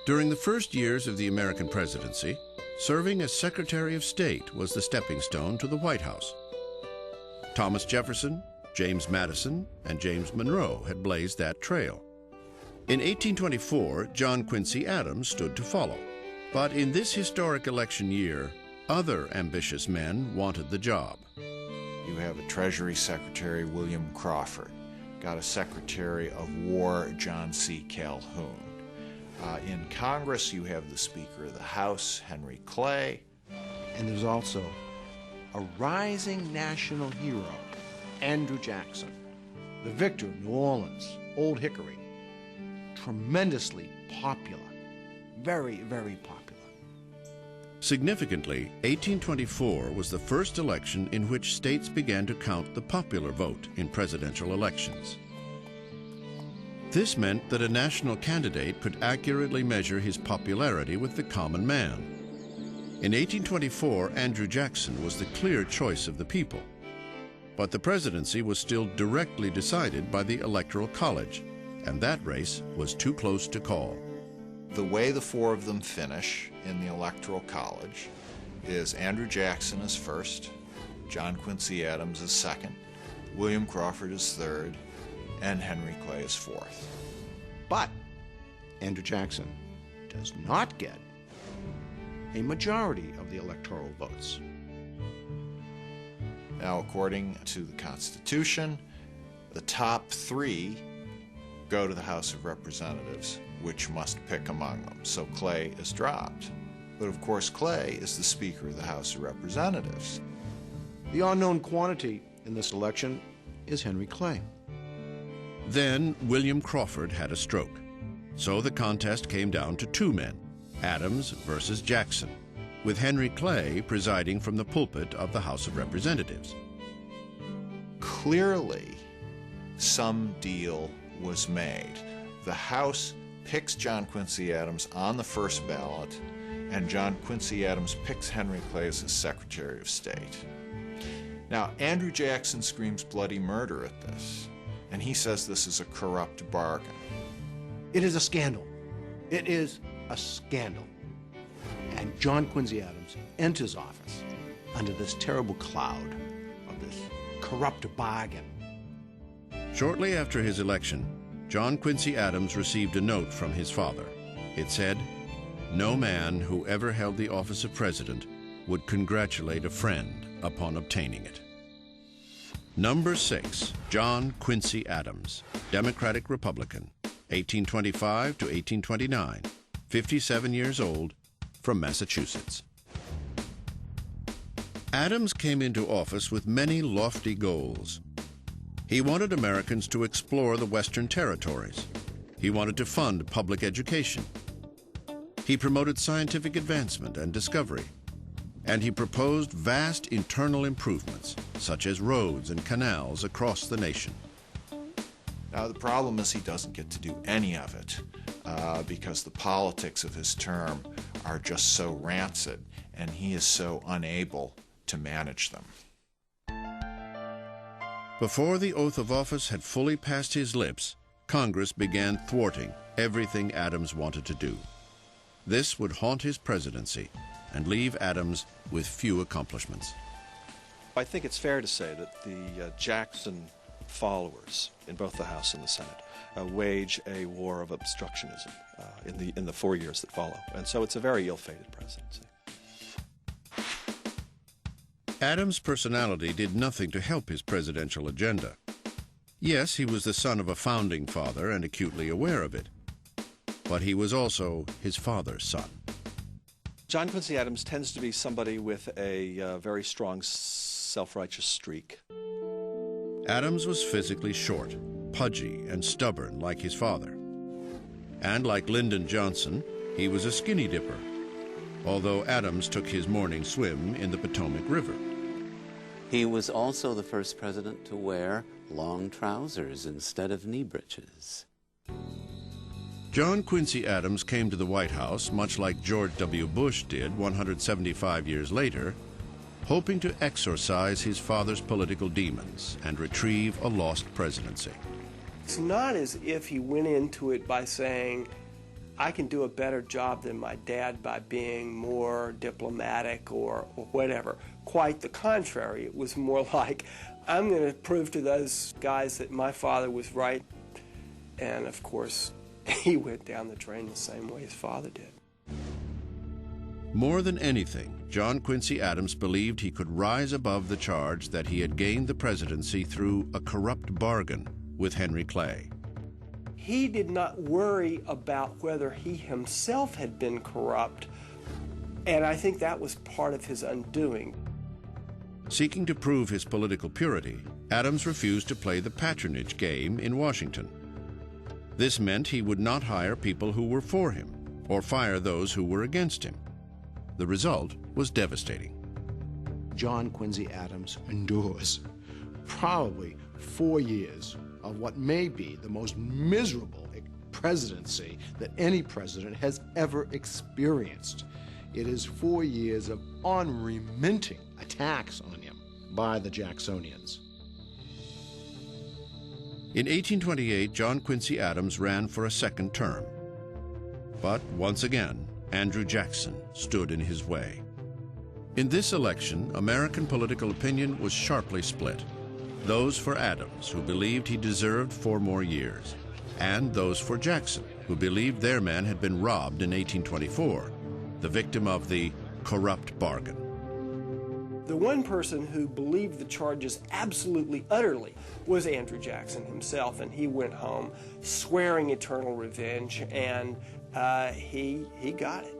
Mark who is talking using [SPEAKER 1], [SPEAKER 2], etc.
[SPEAKER 1] During the first years of the American presidency, serving as Secretary of State was the stepping stone to the White House. Thomas Jefferson, James Madison, and James Monroe had blazed that trail. In 1824, John Quincy Adams stood to follow. But in this historic election year, other ambitious men wanted the job.
[SPEAKER 2] You have a Treasury Secretary, William Crawford. Got a Secretary of War, John C. Calhoun. In Congress, you have the Speaker of the House, Henry Clay.
[SPEAKER 3] And there's also a rising national hero, Andrew Jackson, the victor of New Orleans, Old Hickory. Tremendously popular, very, very popular.
[SPEAKER 1] Significantly, 1824 was the first election in which states began to count the popular vote in presidential elections. This meant that a national candidate could accurately measure his popularity with the common man. In 1824, Andrew Jackson was the clear choice of the people. But the presidency was still directly decided by the Electoral College, and that race was too close to call.
[SPEAKER 2] The way the four of them finish in the Electoral College is Andrew Jackson is first, John Quincy Adams is second, William Crawford is third, and Henry Clay is fourth.
[SPEAKER 3] But Andrew Jackson does not get a majority of the electoral votes.
[SPEAKER 2] Now, according to the Constitution, the top three go to the House of Representatives, which must pick among them. So Clay is dropped. But of course, Clay is the Speaker of the House of Representatives.
[SPEAKER 3] The unknown quantity in this election is Henry Clay.
[SPEAKER 1] Then William Crawford had a stroke. So the contest came down to two men, Adams versus Jackson, with Henry Clay presiding from the pulpit of the House of Representatives.
[SPEAKER 2] Clearly, some deal was made. The House picks John Quincy Adams on the first ballot, and John Quincy Adams picks Henry Clay as his Secretary of State. Now, Andrew Jackson screams bloody murder at this, and he says this is a corrupt bargain.
[SPEAKER 3] It is a scandal. It is a scandal. And John Quincy Adams enters office under this terrible cloud of this corrupt bargain.
[SPEAKER 1] Shortly after his election, John Quincy Adams received a note from his father. It said, "No man who ever held the office of president would congratulate a friend upon obtaining it." Number 6, John Quincy Adams, Democratic Republican, 1825 to 1829, 57 years old, from Massachusetts. Adams came into office with many lofty goals. He wanted Americans to explore the Western territories. He wanted to fund public education. He promoted scientific advancement and discovery. And he proposed vast internal improvements, such as roads and canals across the nation.
[SPEAKER 2] Now, the problem is he doesn't get to do any of it because the politics of his term are just so rancid, and he is so unable to manage them.
[SPEAKER 1] Before the oath of office had fully passed his lips, Congress began thwarting everything Adams wanted to do. This would haunt his presidency and leave Adams with few accomplishments.
[SPEAKER 4] I think it's fair to say that the Jackson followers in both the House and the Senate wage a war of obstructionism in the 4 years that follow. And so it's a very ill-fated presidency.
[SPEAKER 1] Adams' personality did nothing to help his presidential agenda. Yes, he was the son of a founding father and acutely aware of it. But he was also his father's son.
[SPEAKER 4] John Quincy Adams tends to be somebody with a very strong self-righteous streak.
[SPEAKER 1] Adams was physically short, pudgy, and stubborn like his father. And like Lyndon Johnson, he was a skinny dipper, although Adams took his morning swim in the Potomac River.
[SPEAKER 5] He was also the first president to wear long trousers instead of knee breeches.
[SPEAKER 1] John Quincy Adams came to the White House, much like George W. Bush did 175 years later, hoping to exorcise his father's political demons and retrieve a lost presidency.
[SPEAKER 6] It's not as if he went into it by saying, I can do a better job than my dad by being more diplomatic or whatever. Quite the contrary. It was more like, I'm going to prove to those guys that my father was right. And of course, he went down the drain the same way his father did.
[SPEAKER 1] More than anything, John Quincy Adams believed he could rise above the charge that he had gained the presidency through a corrupt bargain with Henry Clay.
[SPEAKER 6] He did not worry about whether he himself had been corrupt, and I think that was part of his undoing.
[SPEAKER 1] Seeking to prove his political purity, Adams refused to play the patronage game in Washington. This meant he would not hire people who were for him or fire those who were against him. The result was devastating.
[SPEAKER 3] John Quincy Adams endures probably 4 years of what may be the most miserable presidency that any president has ever experienced. It is 4 years of unremitting attacks on him by the Jacksonians.
[SPEAKER 1] In 1828, John Quincy Adams ran for a second term. But once again, Andrew Jackson stood in his way. In this election, American political opinion was sharply split. Those for Adams, who believed he deserved 4 more years, and those for Jackson, who believed their man had been robbed in 1824, the victim of the corrupt bargain.
[SPEAKER 6] The one person who believed the charges absolutely, utterly, was Andrew Jackson himself, and he went home swearing eternal revenge, and he got it.